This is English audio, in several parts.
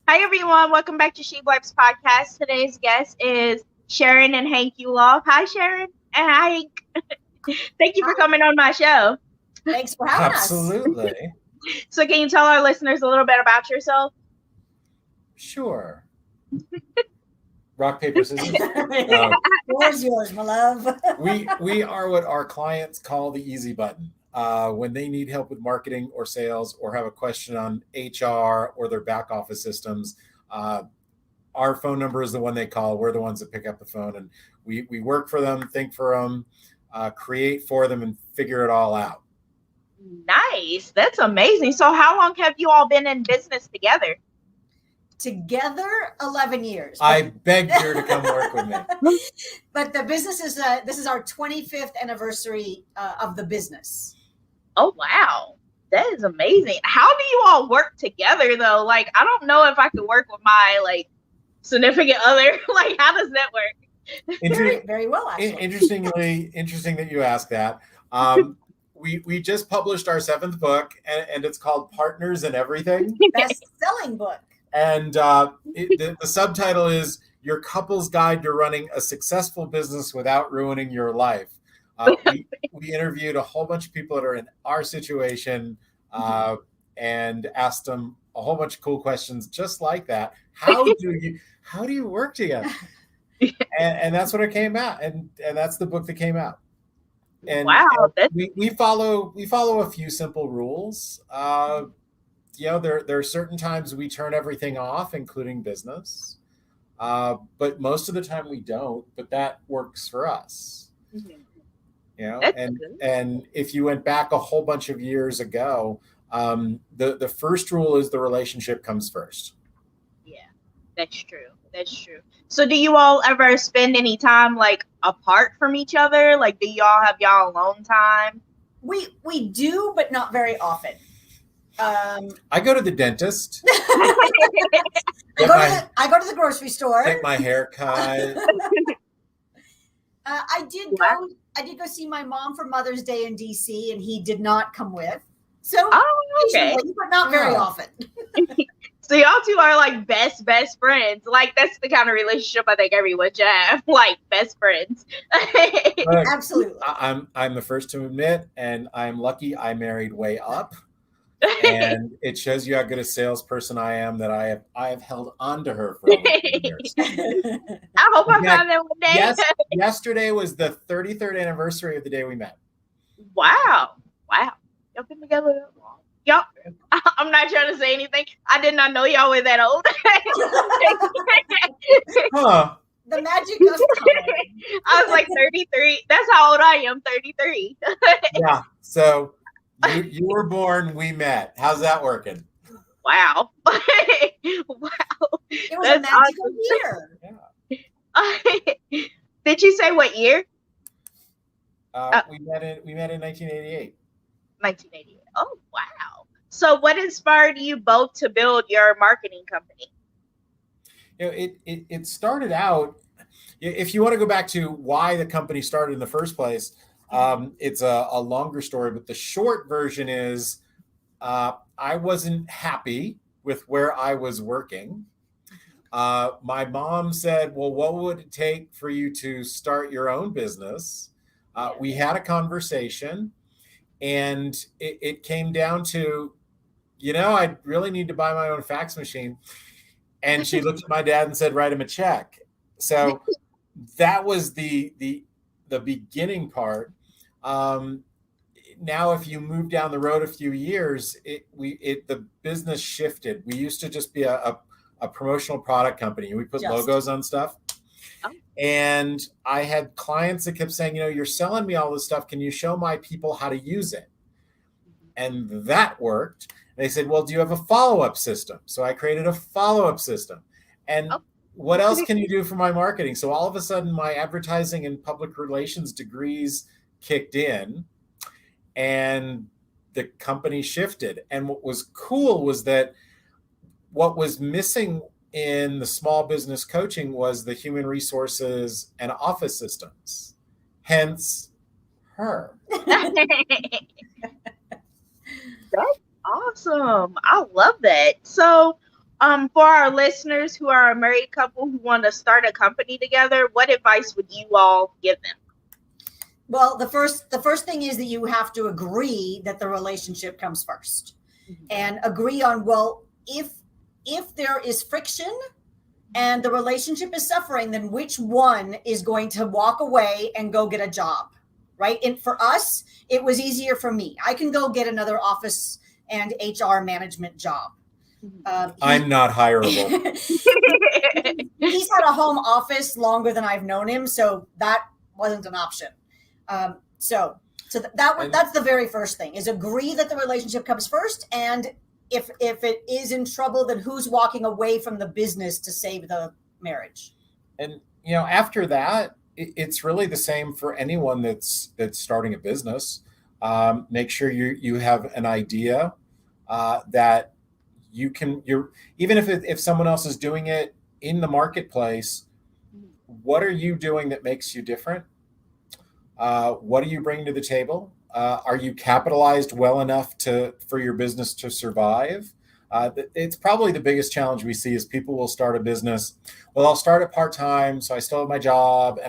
Hi, everyone. Welcome back to She Wipes Podcast. Today's guest is Sharyn and Hank Yuloff. Hi, Sharyn and Hank. Thank you for Hi. coming on my show. Thanks for having Absolutely. So, can you tell our listeners a little bit about yourself? Sure. Rock, paper, scissors. us. Yours, my love. We are what our clients call the easy button. When they need help with marketing or sales or have a question on HR or their back office systems, our phone number is the one they call. We're the ones that pick up the phone, and we work for them, think for them, create for them, and figure it all out. Nice. That's amazing. So, how long have you all been in business together? Together, 11 years. I begged her to come work with me. But the business is, this is our 25th anniversary of the business. Oh, wow. That is amazing. How do you all work together, though? Like, I don't know if I could work with my, significant other. How does that work? Very, very well, actually. Interesting that you ask that. We just published our 7th book, and it's called Partners in Everything. Best-selling book. And the subtitle is Your Couple's Guide to Running a Successful Business Without Ruining Your Life. We interviewed a whole bunch of people that are in our situation and asked them a whole bunch of cool questions just like that. How do you work together? And that's what it came out. And that's the book that came out. And, wow. We follow a few simple rules. There are certain times we turn everything off, including business. But most of the time we don't, but that works for us. Mm-hmm. And if you went back a whole bunch of years ago, the first rule is the relationship comes first. Yeah, that's true. So do you all ever spend any time apart from each other? Do y'all have y'all alone time? We do, but not very often. I go to the dentist. I go to the grocery store. Get my hair cut. I did go see my mom for Mother's Day in DC, and he did not come with. So, okay, but not very often. So y'all two are best friends. That's the kind of relationship I think everyone should have, best friends. Look, absolutely. I'm the first to admit, and I'm lucky I married way up. And it shows you how good a salesperson I am that I have held on to her for 11 years. I hope I find that one day. Yes, yesterday was the 33rd anniversary of the day we met. Wow. Y'all been together that long? Y'all, I'm not trying to say anything. I did not know y'all were that old. Huh. The magic of time. I was 33. That's how old I am, 33. Yeah. So you were born, we met. How's that working? Wow. Wow. It was a magical year. Yeah. Did you say what year? We met in 1988. 1988. Oh, wow. So what inspired you both to build your marketing company? It started out, if you want to go back to why the company started in the first place, it's a longer story, but the short version is I wasn't happy with where I was working. My mom said, well, what would it take for you to start your own business? We had a conversation, and it came down to, I really need to buy my own fax machine. And she looked at my dad and said, write him a check. So that was the beginning part. Now, if you move down the road a few years, the business shifted. We used to just be a promotional product company. We put logos on stuff. Oh. And I had clients that kept saying, you're selling me all this stuff. Can you show my people how to use it? And that worked. They said, well, do you have a follow-up system? So I created a follow-up system. And what else can you do for my marketing? So all of a sudden, my advertising and public relations degrees kicked in, and the company shifted. And what was cool was that what was missing in the small business coaching was the human resources and office systems, hence her. That's awesome. I love that. So For our listeners who are a married couple who want to start a company together, what advice would you all give them? Well, the first thing is that you have to agree that the relationship comes first, and agree on, well, if there is friction and the relationship is suffering, then which one is going to walk away and go get a job, right? And for us, it was easier for me. I can go get another office and HR management job. I'm not hireable. He's had a home office longer than I've known him, so that wasn't an option. That's the very first thing, is agree that the relationship comes first, and if it is in trouble, then who's walking away from the business to save the marriage? And after that, it's really the same for anyone that's starting a business. Make sure you have an idea that you're even if someone else is doing it in the marketplace, what are you doing that makes you different? What do you bring to the table? Are you capitalized well enough for your business to survive? It's probably the biggest challenge we see is people will start a business. Well, I'll start it part-time, so I still have my job,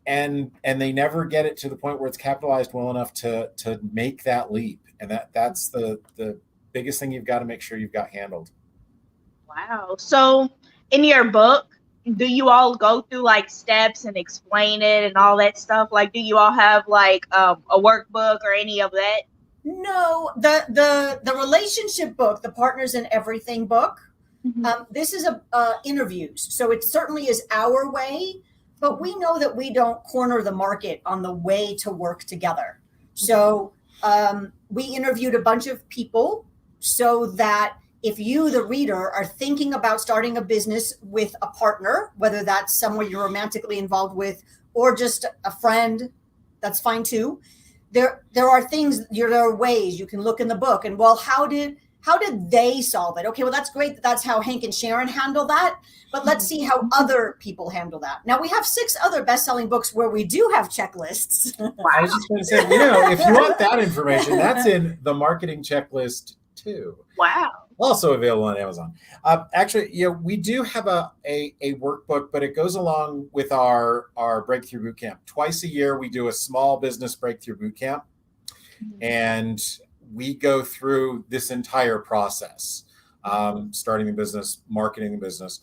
and they never get it to the point where it's capitalized well enough to make that leap. And that's the biggest thing you've got to make sure you've got handled. Wow. So in your book, do you all go through like steps and explain it and all that stuff? Like, do you all have like a workbook or any of that? No, the relationship book, the Partners in Everything book, this is interviews. So it certainly is our way, but we know that we don't corner the market on the way to work together. So we interviewed a bunch of people so that if you, the reader, are thinking about starting a business with a partner, whether that's someone you're romantically involved with or just a friend, that's fine too. There are things, there are ways you can look in the book and, well, how did they solve it? Okay, well, that's great. That's how Hank and Sharyn handle that. But let's see how other people handle that. Now, we have 6 other best-selling books where we do have checklists. I was just going to say, if you want that information, that's in the marketing checklist too. Wow. Also available on Amazon. Actually, we do have a workbook, but it goes along with our Breakthrough Bootcamp. Twice a year, we do a small business Breakthrough Bootcamp, and we go through this entire process, starting the business, marketing the business.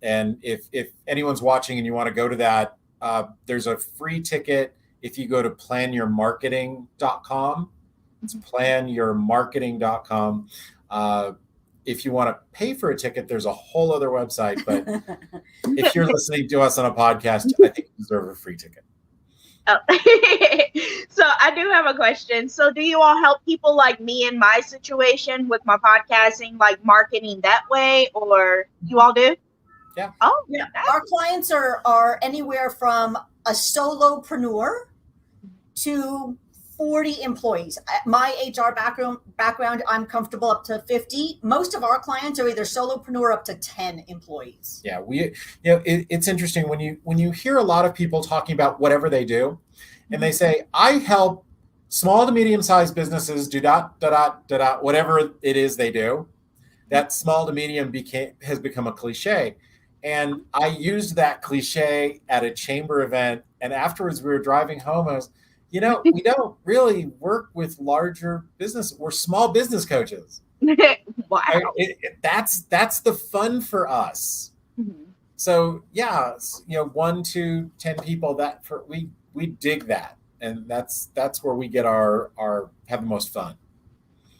And if anyone's watching and you want to go to that, there's a free ticket if you go to planyourmarketing.com. It's planyourmarketing.com. If you want to pay for a ticket, there's a whole other website. But if you're listening to us on a podcast, I think you deserve a free ticket. Oh. So I do have a question. So do you all help people like me in my situation with my podcasting, like marketing that way, or you all do? Yeah. Oh, yeah. Our clients are anywhere from a solopreneur to 40 employees. My HR background, I'm comfortable up to 50. Most of our clients are either solopreneur up to 10 employees. Yeah, it's interesting when you hear a lot of people talking about whatever they do, and they say, I help small to medium-sized businesses do ... whatever it is they do. That small to medium has become a cliche. And I used that cliche at a chamber event, and afterwards we were driving home, and I was, we don't really work with larger business. We're small business coaches. Wow. That's the fun for us. Mm-hmm. So yeah, 1 to 10 people. We dig that, and that's where we get our have the most fun.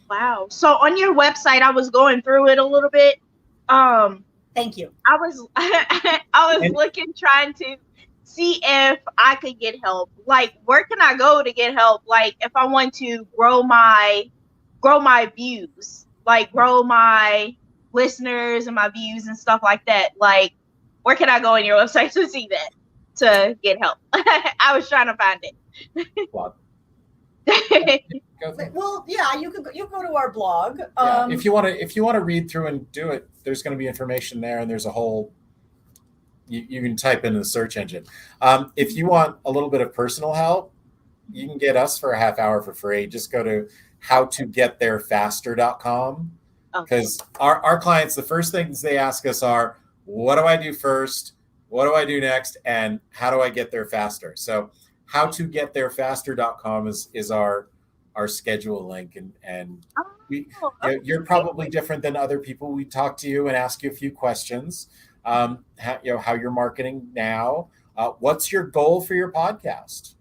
Wow. So on your website, I was going through it a little bit. Thank you. I was looking, trying to see if I could get help. Like, where can I go to get help? Like, if I want to grow my views, like grow my listeners and my views and stuff like that. Like, where can I go on your website to see that, to get help? I was trying to find it. Well, yeah, you go to our blog. If you want to read through and do it, there's going to be information there, and there's a whole. You can type into the search engine. If you want a little bit of personal help, you can get us for a half hour for free. Just go to howtogettherefaster.com. Because our clients, the first things they ask us are, what do I do first? What do I do next? And how do I get there faster? So howtogetttherefaster.com is our schedule link. And you're probably different than other people. We talk to you and ask you a few questions. How you're marketing now. What's your goal for your podcast?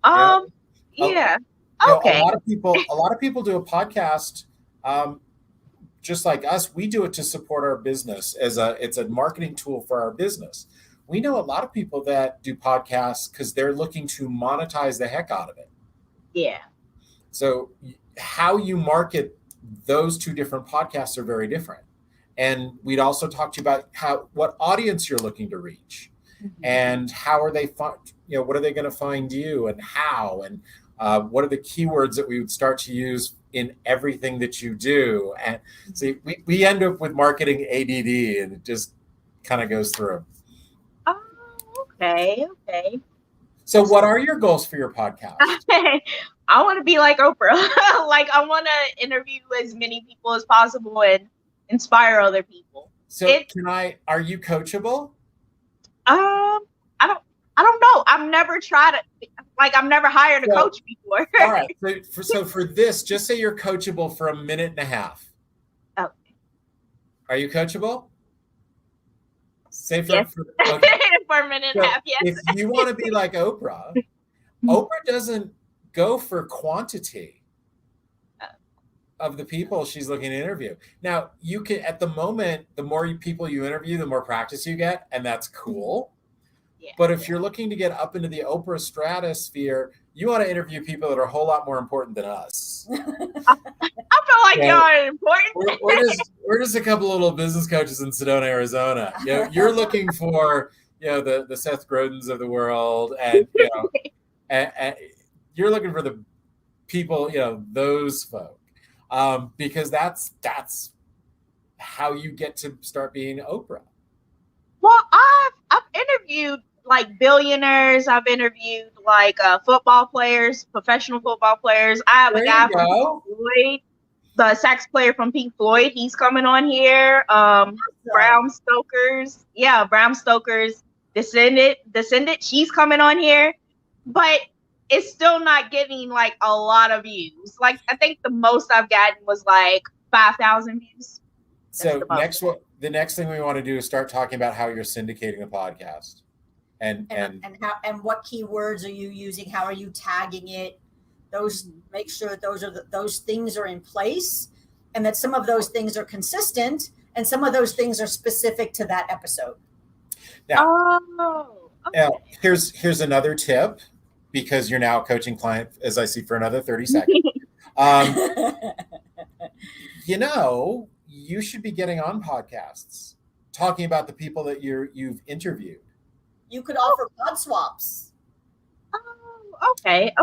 Yeah. A lot of people do a podcast. Just like us, we do it to support our business it's a marketing tool for our business. We know a lot of people that do podcasts because they're looking to monetize the heck out of it. Yeah. So how you market those two different podcasts are very different. And we'd also talk to you about what audience you're looking to reach, and how are they what are they going to find you, and how, and what are the keywords that we would start to use in everything that you do. And see, we end up with marketing ADD, and it just kind of goes through. Oh, okay. So what are your goals for your podcast? I want to be like Oprah. Like, I want to interview as many people as possible and inspire other people. So are you coachable? I don't know. I've never tried it. Like, I've never hired a coach before. All right. So for this, just say you're coachable for a minute and a half. Okay. Are you coachable? Say yes. for okay. For a minute and a half, yes. If you want to be like Oprah, Oprah doesn't go for quantity of the people she's looking to interview. Now, you can, at the moment, the more people you interview, the more practice you get, and that's cool. Yeah. But if you're looking to get up into the Oprah stratosphere, you want to interview people that are a whole lot more important than us. I feel like y'all are important. We're just a couple of little business coaches in Sedona, Arizona. You're looking for the Seth Grodins of the world, and and you're looking for the people, those folk, because that's how you get to start being Oprah. Well, I've interviewed like billionaires. I've interviewed like football players, professional football players. I have a guy from Pink Floyd, the sax player from Pink Floyd. He's coming on here. Bram Stoker's descendant. She's coming on here, but it's still not getting like a lot of views. Like, I think the most I've gotten was like 5,000 views. So the next thing we want to do is start talking about how you're syndicating a podcast, and what keywords are you using? How are you tagging it? Make sure that those things are in place, and that some of those things are consistent, and some of those things are specific to that episode. Now, here's another tip, because you're now a coaching client, as I see, for another 30 seconds. You should be getting on podcasts, talking about the people that you've interviewed. You could offer pod swaps. Oh, okay.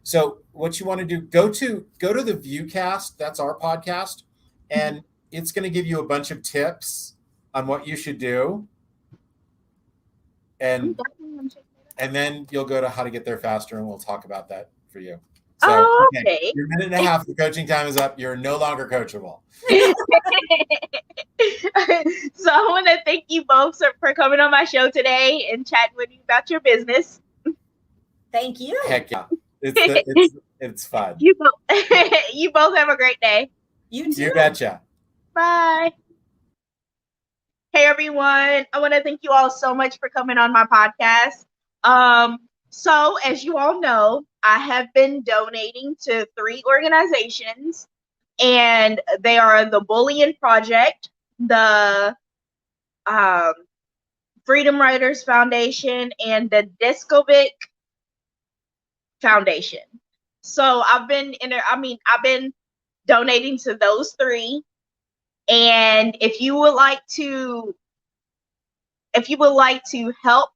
So what you want to do, go to the Viewcast, that's our podcast, and it's going to give you a bunch of tips on what you should do. And then you'll go to How to Get There Faster, and we'll talk about that for you. So, okay. Your minute and a half of coaching time is up. You're no longer coachable. So I want to thank you both for coming on my show today and chatting with you about your business. Thank you. Heck yeah. It's fun. You both have a great day. You too. You betcha. Bye. Hey, everyone. I want to thank you all so much for coming on my podcast. So as you all know, I have been donating to 3 organizations, and they are the Bullion Project, the Freedom Writers Foundation, and the Discovic Foundation. So I've been donating to those 3. And if you would like to help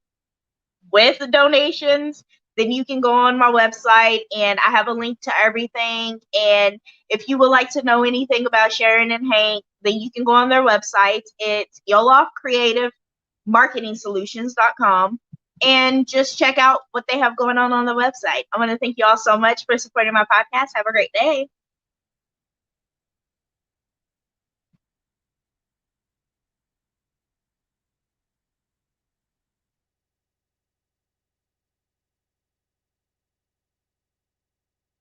with the donations, then you can go on my website, and I have a link to everything. And if you would like to know anything about Sharyn and Hank, then you can go on their website. It's YuloffCreativeMarketingSolutions.com, and just check out what they have going on the website. I want to thank you all so much for supporting my podcast. Have a great day.